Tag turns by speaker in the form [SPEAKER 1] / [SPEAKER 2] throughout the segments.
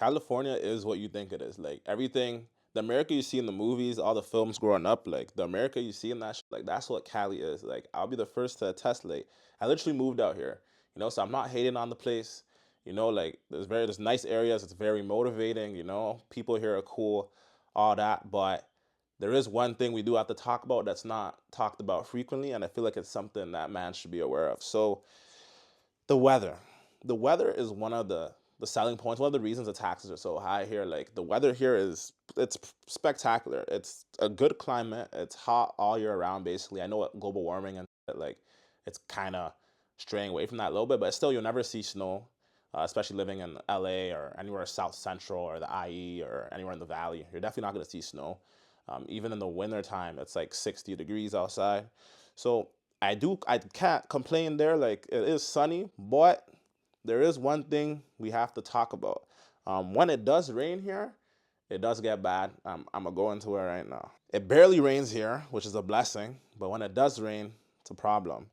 [SPEAKER 1] California is what you think it is. Like everything, the America you see in the movies, all the films growing up, like the America you see in that, like that's what Cali is. Like I'll be the first to attest. Like I literally moved out here, so I'm not hating on the place. Like there's nice areas. It's very motivating. People here are cool, all that. But there is one thing we do have to talk about that's not talked about frequently, and I feel like it's something that man should be aware of. So the weather. The weather is one of the selling points. One of the reasons the taxes are so high here. Like the weather here it's spectacular. It's a good climate. It's hot all year round. Basically, I know what global warming and like it's kind of straying away from that a little bit, but still you'll never see snow. Especially living in LA or anywhere South Central or the IE or anywhere in the Valley, you're definitely not going to see snow. Even in the winter time, it's like 60 degrees outside. So I can't complain there. Like it is sunny, but there is one thing we have to talk about. When it does rain here, it does get bad. I'm gonna go into it right now. It barely rains here, which is a blessing, but when it does rain, it's a problem.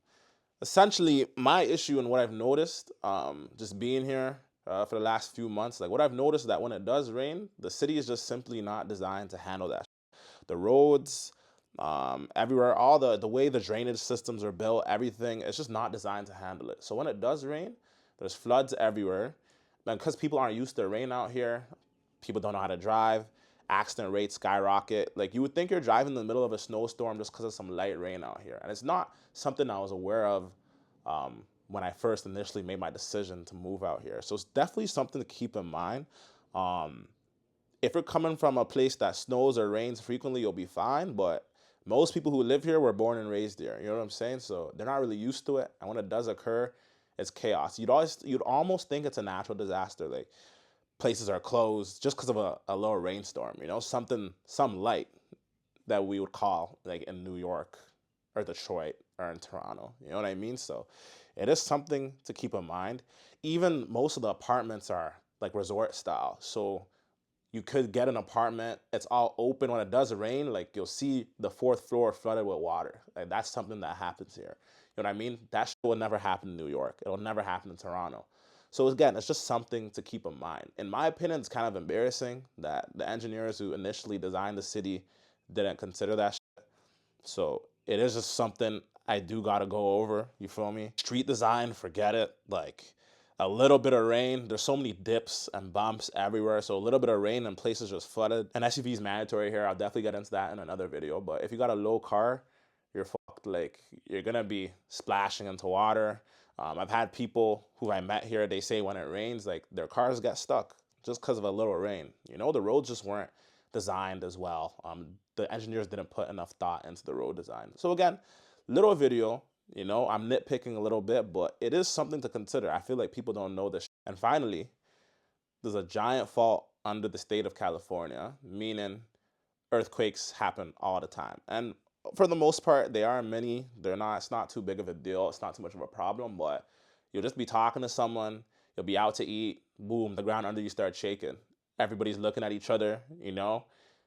[SPEAKER 1] Essentially, my issue and what I've noticed, just being here for the last few months, like what I've noticed is that when it does rain, the city is just simply not designed to handle that. The roads, everywhere, all the way the drainage systems are built, everything, it's just not designed to handle it. So when it does rain, there's floods everywhere. And because people aren't used to rain out here, people don't know how to drive, accident rates skyrocket. Like you would think you're driving in the middle of a snowstorm just because of some light rain out here. And it's not something I was aware of when I first initially made my decision to move out here. So it's definitely something to keep in mind. Um, if you're coming from a place that snows or rains frequently, you'll be fine. But most people who live here were born and raised here. You know what I'm saying? So they're not really used to it. And when it does occur, it's chaos. You'd almost think it's a natural disaster. Like places are closed just because of a little rainstorm. Some light that we would call like in New York or Detroit or in Toronto. You know what I mean? So it is something to keep in mind. Even most of the apartments are like resort style. So you could get an apartment, it's all open. When it does rain, like you'll see the fourth floor flooded with water. Like that's something that happens here. You know what I mean? That shit will never happen in New York. It'll never happen in Toronto. So again, it's just something to keep in mind. In my opinion, it's kind of embarrassing that the engineers who initially designed the city didn't consider that shit. So it is just something I do gotta go over. You feel me? Street design, forget it. Like a little bit of rain, there's so many dips and bumps everywhere. So a little bit of rain and places just flooded. And SUV is mandatory here. I'll definitely get into that in another video. But if you got a low car, you're fucked. Like you're gonna be splashing into water. I've had people who I met here, they say when it rains, like their cars get stuck just because of a little rain. The roads just weren't designed as well. The engineers didn't put enough thought into the road design. So again, little video, I'm nitpicking a little bit, but it is something to consider. I feel like people don't know this. And finally, there's a giant fault under the state of California, meaning earthquakes happen all the time. And for the most part, they are many. It's not too big of a deal. It's not too much of a problem, but you'll just be talking to someone, you'll be out to eat, boom, the ground under you starts shaking. Everybody's looking at each other.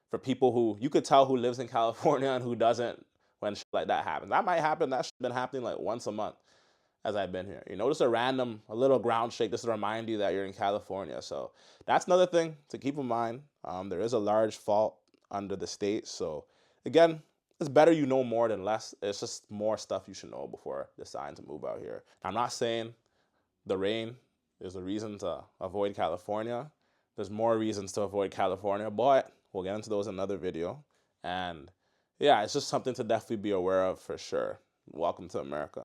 [SPEAKER 1] For people who you could tell who lives in California and who doesn't when shit like that happens. That might happen. That's been happening like once a month as I've been here. Just a little ground shake just to remind you that you're in California. So that's another thing to keep in mind. There is a large fault under the state. So again, it's better you know more than less. It's just more stuff you should know before deciding to move out here. I'm not saying the rain is a reason to avoid California. There's more reasons to avoid California, but we'll get into those in another video. And yeah, it's just something to definitely be aware of for sure. Welcome to America.